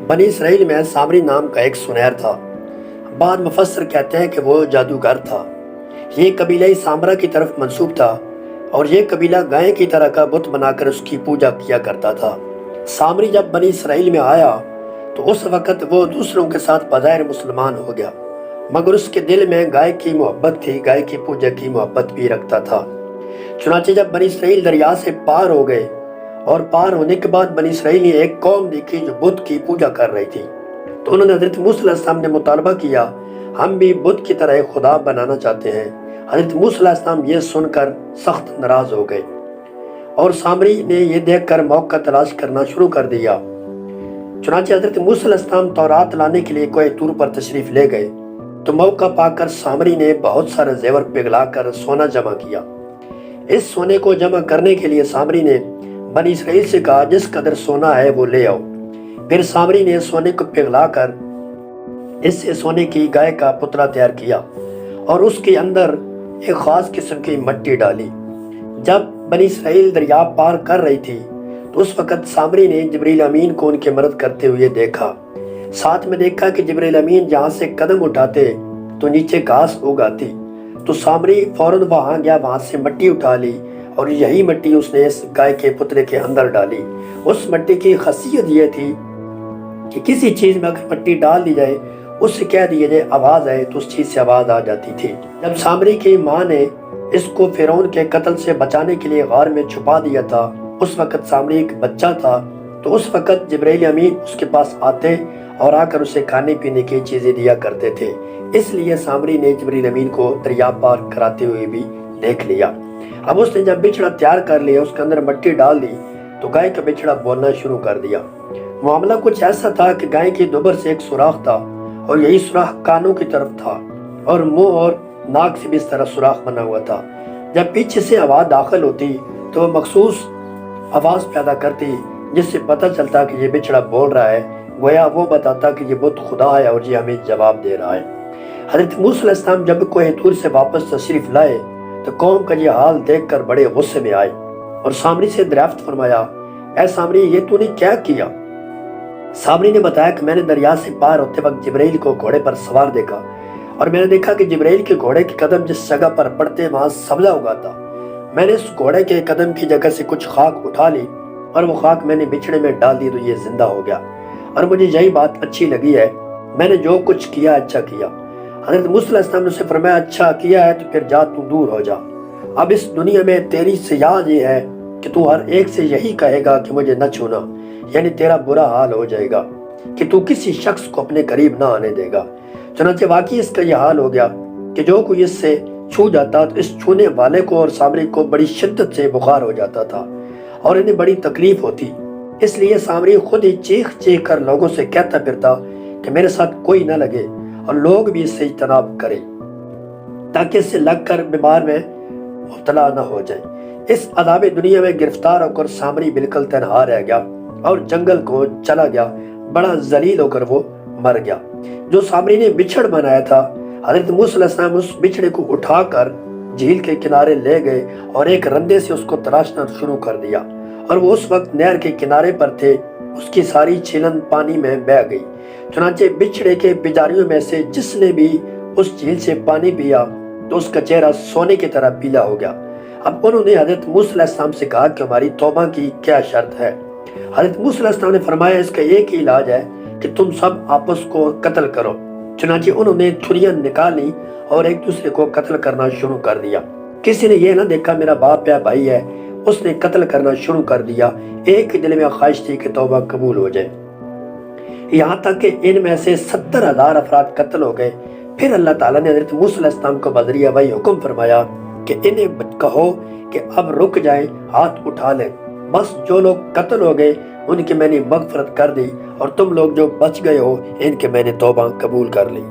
بنی اسرائیل میں سامری نام کا ایک سنیر تھا۔ بعض مفسر کہتے ہیں کہ وہ جادوگر تھا۔ یہ قبیلہ سامرا کی طرف منسوب تھا اور یہ قبیلہ گائے کی طرح کا بت بنا کر اس کی پوجا کیا کرتا تھا۔ سامری جب بنی اسرائیل میں آیا تو اس وقت وہ دوسروں کے ساتھ بظاہر مسلمان ہو گیا، مگر اس کے دل میں گائے کی محبت تھی، گائے کی پوجا کی محبت بھی رکھتا تھا۔ چنانچہ جب بنی اسرائیل دریا سے پار ہو گئے اور پار ہونے کے بعد بنی اسرائیل نے ایک قوم دیکھی جو بت کی پوجا کر رہی تھی، تو انہوں نے حضرت موسیٰ علیہ السلام نے مطالبہ کیا، ہم بھی بت کی طرح ایک خدا بنانا چاہتے ہیں۔ حضرت موسیٰ علیہ السلام یہ سن کر سخت ناراض ہو گئے اور سامری نے یہ دیکھ کر موقع تلاش کرنا شروع کر دیا۔ چنانچہ حضرت موسیٰ علیہ السلام تورات لانے کے لیے کوہ طور پر تشریف لے گئے تو موقع پا کر سامری نے بہت سارے زیور پگھلا کر سونا جمع کیا۔ اس سونے کو جمع کرنے کے لیے سامری نے بنی اسرائیل سے کہا، جس قدر سونا ہے وہ لے آؤ۔ پھر سامری نے سونے کو پگھلا کر اس سے سونے کی گائے کا پتلا تیار کیا اور اس کے اندر ایک خاص قسم کی مٹی ڈالی۔ جب بنی اسرائیل دریا پار کر رہی تھی تو اس وقت سامری نے جبریل امین کو ان کی مدد کرتے ہوئے دیکھا۔ ساتھ میں دیکھا کہ جبریل امین جہاں سے قدم اٹھاتے تو نیچے گھاس اگاتی، تو سامری فوراً وہاں گیا، وہاں سے مٹی اٹھا لی اور یہی مٹی اس نے اس گائے کے پتلے کے اندر ڈالی۔ اس مٹی کی خاصیت یہ تھی کہ کسی چیز میں اگر مٹی ڈال دی جائے، اس سے کہہ دیا جائے آواز آئے، تو اس چیز سے آواز آ جاتی تھی۔ جب سامری کی ماں نے اس کو فرعون کے قتل سے بچانے کے لیے غار میں چھپا دیا تھا، اس وقت سامری ایک بچہ تھا، تو اس وقت جبریل امین اس کے پاس آتے اور آ کر اسے کھانے پینے کی چیزیں دیا کرتے تھے۔ اس لیے سامری نے جبریل امین کو دریا پار کراتے ہوئے بھی دیکھ لیا۔ اب اس نے جب بچڑا تیار کر لیا، اس کے اندر مٹی ڈال دی، تو گائے کا بچڑا بولنا شروع کر دیا۔ معاملہ کچھ ایسا تھا کہ گائے کی دوبر سے ایک سوراخ تھا اور یہی سوراخ کانوں کی طرف تھا اور منہ اور ناک سے بھی اس طرح سوراخ بنا ہوا تھا۔ جب پیچھے سے آواز داخل ہوتی تو وہ مخصوص آواز پیدا کرتی جس سے پتہ چلتا کہ یہ بچڑا بول رہا ہے، گویا وہ بتاتا کہ یہ بت خدا ہے اور یہ ہمیں جواب دے رہا ہے۔ حضرت موسیٰ علیہ السلام جب کوہ طور سے واپس تشریف لائے تو قوم کا یہ حال دیکھ کر بڑے غصے میں آئے اور سامری سے دریافت فرمایا، اے سامری، یہ تو نے کیا کیا؟ سامری نے بتایا کہ میں نے دریا سے پار ہوتے وقت جبرائیل کو گھوڑے پر سوار دیکھا اور میں نے دیکھا کہ جبرائیل کے گھوڑے کے قدم جس جگہ پر پڑتے وہاں سبزہ اگاتا۔ میں نے اس گھوڑے کے قدم کی جگہ سے کچھ خاک اٹھا لی اور وہ خاک میں نے بچھڑے میں ڈال دی تو یہ زندہ ہو گیا، اور مجھے یہی بات اچھی لگی ہے، میں نے جو کچھ کیا اچھا کیا۔ حضرت موسیٰ علیہ السلام نے اسے فرمایا، اچھا کیا ہے تو پھر جا تو دور ہو جا۔ اب اس دنیا میں تیری سیاج یہ ہے کہ تو ہر ایک سے یہی کہے گا کہ مجھے نہ چھونا، یعنی تیرا برا حال ہو جائے گا کہ تو کسی شخص کو اپنے قریب نہ آنے دے گا۔ چنانچہ واقعی اس کا یہ حال ہو گیا کہ جو کوئی اس سے چھو جاتا تو اس چھونے والے کو اور سامری کو بڑی شدت سے بخار ہو جاتا تھا اور انہیں بڑی تکلیف ہوتی۔ اس لیے سامری خود ہی چیخ چیخ کر لوگوں سے کہتا پھرتا کہ میرے ساتھ کوئی نہ لگے اور لوگ بھی اس سے اجتناب کریں تاکہ اس سے لگ کر بیمار میں مبتلا نہ ہو جائے۔ اس عذاب دنیا میں گرفتار ہو کر سامری بالکل تنہا رہ گیا اور جنگل کو چلا گیا، بڑا ذلیل ہو کر وہ مر گیا۔ جو سامری نے بچھڑ بنایا تھا، حضرت موسیٰ علیہ السلام اس بچھڑے کو اٹھا کر جھیل کے کنارے لے گئے اور ایک رندے سے اس کو تراشنا شروع کر دیا، اور وہ اس وقت نہر کے کنارے پر تھے، اس کی ساری چھیلن پانی میں بہہ گئی۔ چنانچہ بچھڑے کے پجاریوں میں سے جس نے بھی اس جھیل سے پانی پیا تو اس کا چہرہ سونے کی طرح پیلا ہو گیا۔ اب انہوں نے حضرت موسیٰ علیہ السلام سے کہا کہ ہماری توبہ کی کیا شرط ہے؟ حضرت موسیٰ علیہ السلام نے فرمایا، اس کا ایک ہی علاج ہے کہ تم سب آپس کو قتل کرو۔ چنانچہ انہوں نے چھریاں نکالی اور ایک دوسرے کو قتل کرنا شروع کر دیا۔ کسی نے یہ نہ دیکھا میرا باپ یا بھائی ہے، اس نے قتل کرنا شروع کر دیا۔ ایک ہی دل میں خواہش تھی کہ توبہ قبول ہو جائے، یہاں تک کہ ان میں سے 70,000 افراد قتل ہو گئے۔ پھر اللہ تعالیٰ نے حضرت موسیٰ علیہ السلام کو بذریعہ وحی حکم فرمایا کہ انہیں کہو کہ اب رک جائیں، ہاتھ اٹھا لیں، بس جو لوگ قتل ہو گئے ان کی میں نے مغفرت کر دی، اور تم لوگ جو بچ گئے ہو ان کے میں نے توبہ قبول کر لی۔